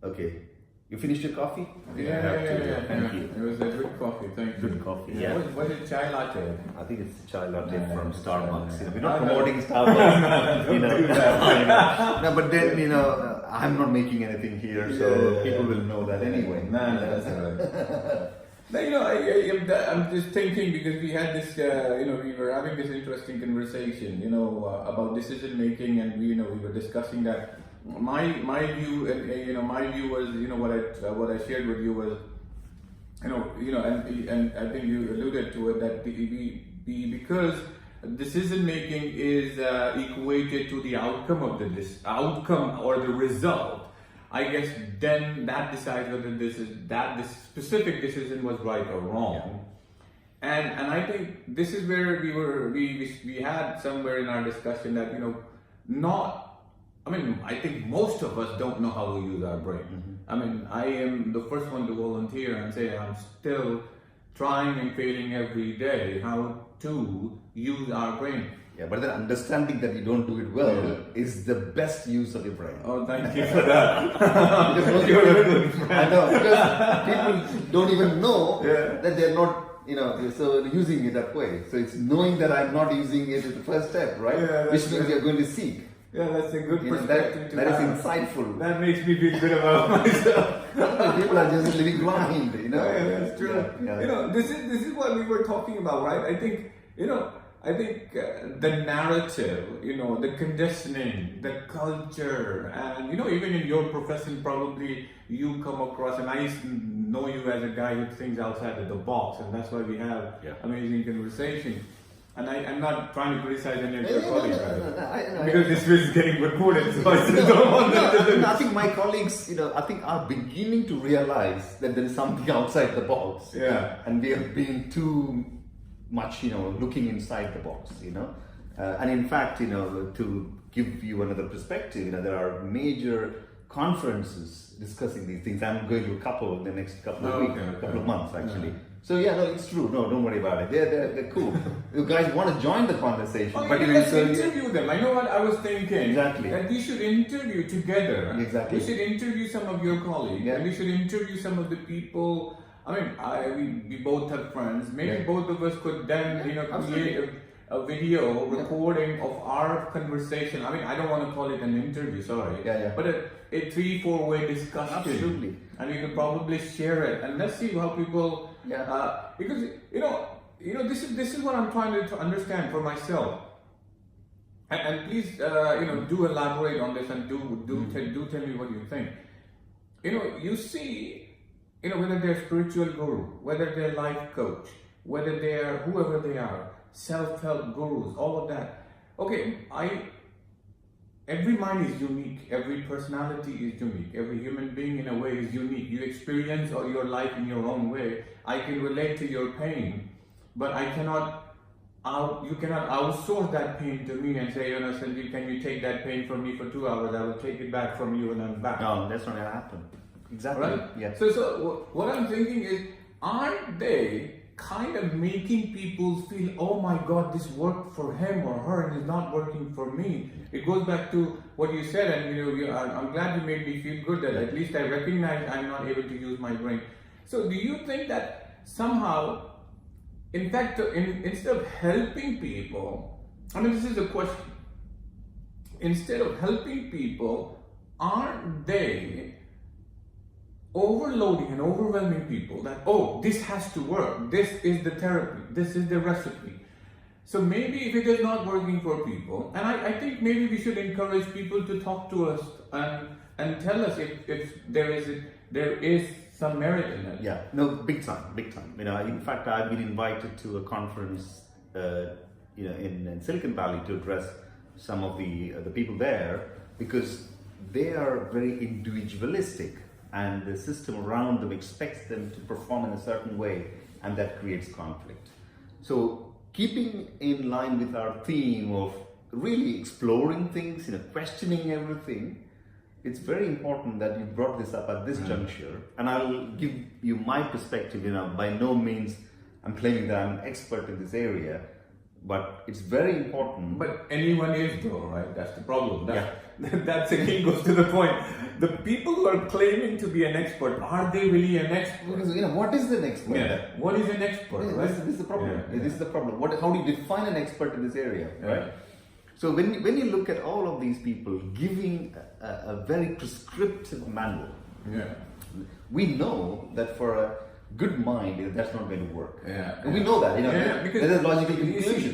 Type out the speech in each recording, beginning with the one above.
Okay. You finished your coffee? Yeah. Thank you. It was a good coffee, thank you. Good coffee, Yeah. yeah. Was it chai latte? I think it's a chai latte No, from it's Starbucks. chai. We're not No, no. promoting Starbucks. Don't do that. I know. No, but then I'm not making anything here, so Yeah. people will know that anyway. No, that's all right. Now, I'm just thinking because we had this, we were having this interesting conversation, about decision making, and we were discussing that. My view, my view was, what I shared with you was, and I think you alluded to it that because decision making is equated to the outcome of this outcome or the result. I guess then that decides whether this specific decision was right or wrong. Yeah. And I think this is where we had somewhere in our discussion that I think most of us don't know how to use our brain. Mm-hmm. I am the first one to volunteer and say I'm still trying and failing every day how to use our brain. Yeah, but then understanding that you don't do it well is the best use of your brain. Oh, thank you for that. I know, because people don't even know that they're not, so using it that way. So it's knowing that I'm not using it as the first step, right? Yeah, which means you're going to seek. Yeah, that's a good perspective that is insightful. That makes me feel good about myself. People are just living blind, Yeah, that's true. Yeah. This is what we were talking about, right? I think, the narrative, the conditioning, the culture, and even in your profession, probably you come across, and I know you as a guy who thinks outside of the box, and that's why we have amazing conversation. And I'm not trying to criticize any of your colleagues, because this is getting recorded, so I still don't want I think my colleagues, I think are beginning to realize that there is something outside the box. Yeah. And we have been too much, looking inside the box, and in fact, to give you another perspective, there are major conferences discussing these things. I'm going to a couple in the next couple of weeks, couple of months actually. So it's true. No, don't worry about it. They're cool. You guys want to join the conversation, but let's interview them. I know what I was thinking. Exactly. That we should interview together. Exactly. We should interview some of your colleagues. Yeah. And we should interview some of the people. We both have friends. Maybe both of us could then, create a video recording of our conversation. I don't want to call it an interview, sorry. But a 3-4 way discussion. Absolutely. And we could probably share it. And let's see how people. Because this is what I'm trying to understand for myself. And please do elaborate on this and do tell me what you think. You see. Whether they're spiritual guru, whether they're life coach, whether they're whoever they are, self-help gurus, all of that. Okay, every mind is unique, every personality is unique, every human being in a way is unique. You experience your life in your own way. I can relate to your pain, but you cannot outsource that pain to me and say, Sanjeev, can you take that pain from me for 2 hours? I will take it back from you and I'm back. No, that's not going to happen. Exactly. Right? Yeah. So what I'm thinking is, aren't they kind of making people feel, oh my God, this worked for him or her and is not working for me? It goes back to what you said, and I'm glad you made me feel good that at least I recognize I'm not able to use my brain. So do you think that somehow, in fact, instead of helping people, this is a question. Instead of helping people, aren't they overloading and overwhelming people that, this has to work, this is the therapy, this is the recipe. So maybe if it is not working for people, and I think maybe we should encourage people to talk to us and tell us if there is some merit in it. Yeah, no, big time. In fact, I've been invited to a conference, in Silicon Valley to address some of the people there, because they are very individualistic. And the system around them expects them to perform in a certain way, and that creates conflict. So keeping in line with our theme of really exploring things, questioning everything, it's very important that you brought this up at this juncture. And I'll give you my perspective. By no means I'm claiming that I'm an expert in this area, but it's very important. But anyone is though, right? That's the problem. That's again goes to the point. the people who are claiming to be an expert, are they really an expert? Because, what is an expert? Yeah. What is an expert? Yeah, Right? this is the problem. Yeah. This is the problem. How do you define an expert in this area, right? Yeah. So when you look at all of these people giving a very prescriptive manual, Yeah. we know that for a good mind, that's not going to work. Yeah. And we know that. Because there is a logical you conclusion.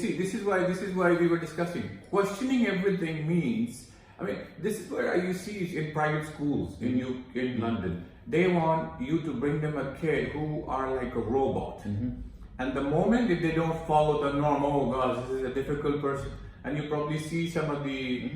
see, this is why we were discussing. Questioning everything means. I mean, this is where you see in private schools in London. They want you to bring them a kid who are like a robot. And the moment if they don't follow the norm, oh God, this is a difficult person. And you probably see some of the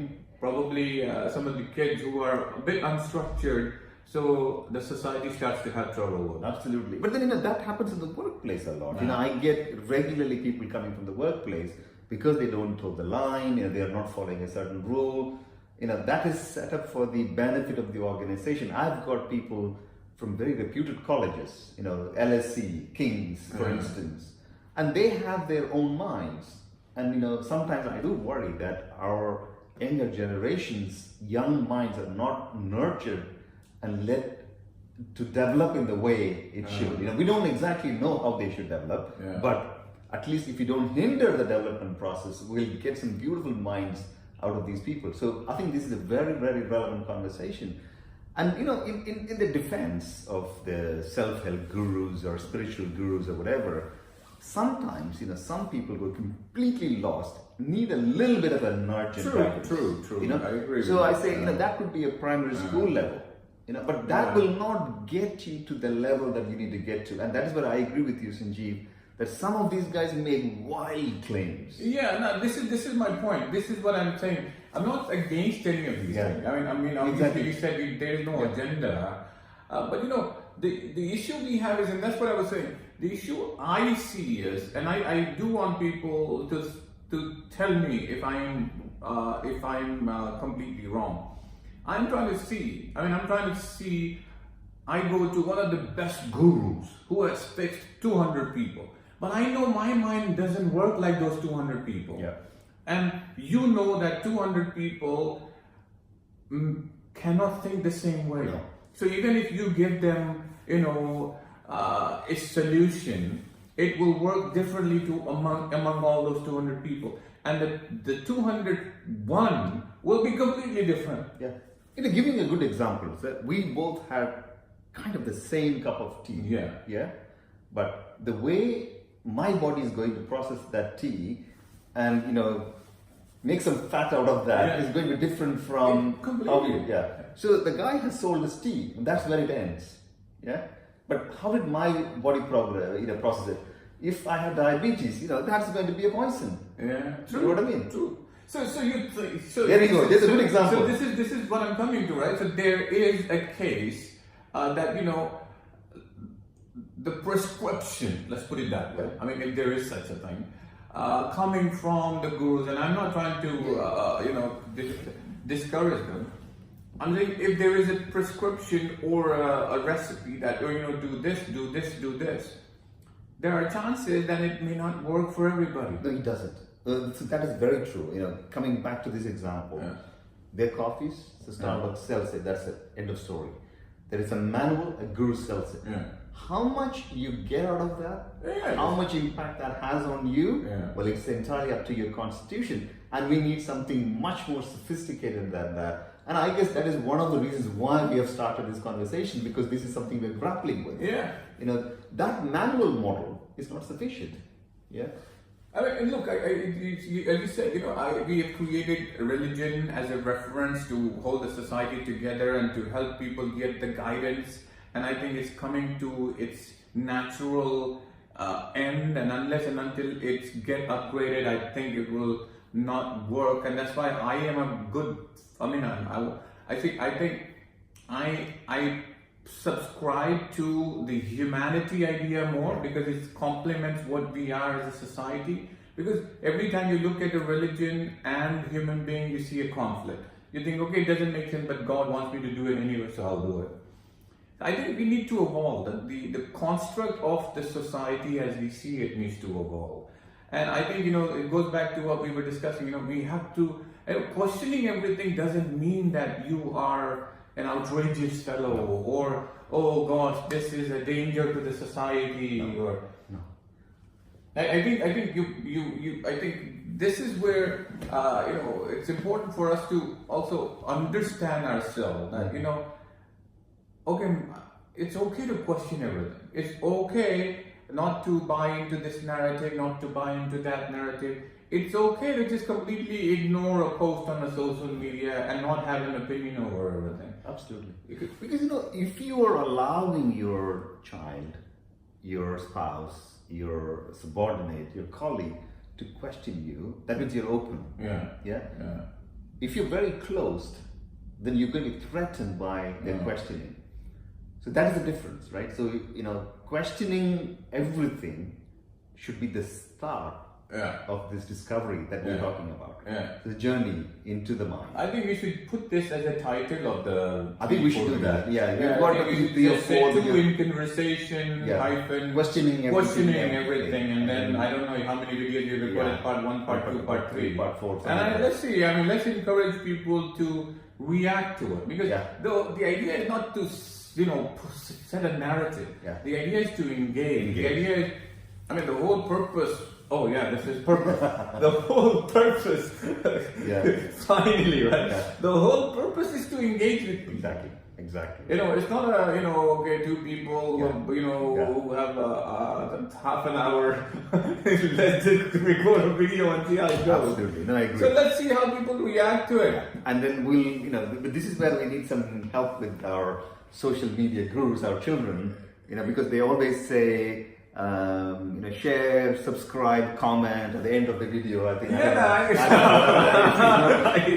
some of the kids who are a bit unstructured. So the society starts to have trouble with that. Absolutely. But then, that happens in the workplace a lot. I get regularly people coming from the workplace because they don't toe the line, they are not following a certain rule. That is set up for the benefit of the organization. I've got people from very reputed colleges, LSE, King's, for instance, and they have their own minds. And, sometimes I do worry that our younger generation's young minds are not nurtured and led to develop in the way it should. We don't exactly know how they should develop, but at least if you don't hinder the development process, we'll get some beautiful minds out of these people. So I think this is a very, very relevant conversation. And in the defense of the self-help gurus or spiritual gurus or whatever, sometimes some people who are completely lost need a little bit of a nudge and guidance. True. I agree. So I say that could be a primary school level. But that will not get you to the level that you need to get to. And that is where I agree with you, Sanjeev, that some of these guys make wild claims. Yeah, no, this is my point. This is what I'm saying. I'm not against any of these things. I mean, obviously Exactly. you said there is no agenda. But the issue we have is, and that's what I was saying, the issue I see is, and I do want people to tell me if I'm completely wrong. I'm trying to see, I go to one of the best gurus who has fixed 200 people. But I know my mind doesn't work like those 200 people. Yeah. And that 200 people cannot think the same way. No. So even if you give them, a solution, it will work differently among all those 200 people. And the 201 will be completely different. Yeah. Giving a good example, so we both had kind of the same cup of tea. Yeah. Yeah. But the way my body is going to process that tea and, make some fat out of that is going to be different from completely. So the guy has sold his tea, and that's where it ends. Yeah. But how did my body process it? If I have diabetes, that's going to be a poison. Yeah. True. You know what I mean? True. So there you go. There's a good example. So this is what I'm coming to, right? So there is a case that the prescription, let's put it that way. I mean, if there is such a thing, coming from the gurus, and I'm not trying to discourage them. I'm saying if there is a prescription or a recipe that do this, do this, do this, there are chances that it may not work for everybody. No, it doesn't. So that is very true. Coming back to this example, their coffees, the Starbucks sells it. That's it. End of story. There is a manual, a guru sells it. Yeah. How much you get out of that, Yeah. how much impact that has on you, Yeah. well, it's entirely up to your constitution. And we need something much more sophisticated than that. And I guess that is one of the reasons why we have started this conversation, because this is something we're grappling with. Yeah. That manual model is not sufficient. Yeah. I mean, look, as you said, we have created religion as a reference to hold the society together and to help people get the guidance. And I think it's coming to its natural end, and unless and until it's get upgraded, I think it will not work. And that's why I am a good. I think I subscribe to the humanity idea more, because it complements what we are as a society. Because every time you look at a religion and human being, you see a conflict. You think, okay, it doesn't make sense, but God wants me to do it anyway, so I'll do it. I think we need to evolve. The construct of the society as we see it needs to evolve. And I think, it goes back to what we were discussing. We have to, questioning everything doesn't mean that you are an outrageous fellow, or oh gosh, this is a danger to the society, or No. I think I think this is where it's important for us to also understand ourselves that okay, it's okay to question everything. It's okay not to buy into this narrative, not to buy into that narrative. It's okay to just completely ignore a post on a social media and not have an opinion over everything. Absolutely. Because if you are allowing your child, your spouse, your subordinate, your colleague to question you, that means you're open. Yeah. Yeah? Yeah. If you're very closed, then you're going to be threatened by their questioning. So that is the difference, right? So, questioning everything should be the start of this discovery that we're talking about. Yeah. The journey into the mind. I think we should put this as a title of the. I think we should do that. Yeah, We've got I think we should just say two in conversation hyphen questioning everything, and then I don't know how many videos you recorded, part 1, part 2, part 3, part 4. And let's see. I mean, let's encourage people to react to it, because the idea is not to set a narrative. Yeah. The idea is to engage. The idea is, the whole purpose. Oh yeah, this is purpose. The whole purpose. Finally, right? Yeah. The whole purpose is to engage with people. Exactly. It's not two people who have half an hour. Let's just record a video and see how it goes. Absolutely. No, I agree. So let's see how people react to it. And then but this is where we need some help with our social media gurus, our children, because they always say, share, subscribe, comment at the end of the video. I think.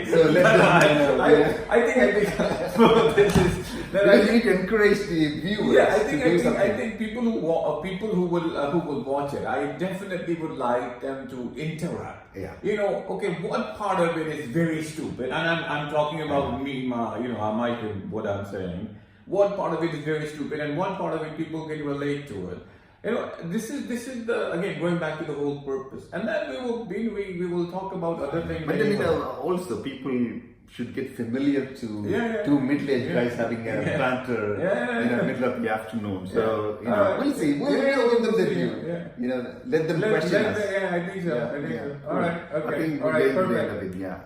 So let them I think this is. Because you need to encourage the viewers. Yeah, I to think people who will watch it, I definitely would like them to interact. Yeah. What part of it is very stupid, and I'm talking about me, Mike, what I'm saying. What part of it is very stupid, and what part of it people can relate to it. This is the, again, going back to the whole purpose, and then we will talk about other things. But then also people should get familiar to two middle-aged guys having a banter in the middle of the afternoon. So we'll see. We'll give them the view. Let them question us. Yeah, I think so. All right. Okay. I think All we're right. getting to the end Perfect. of it. Yeah.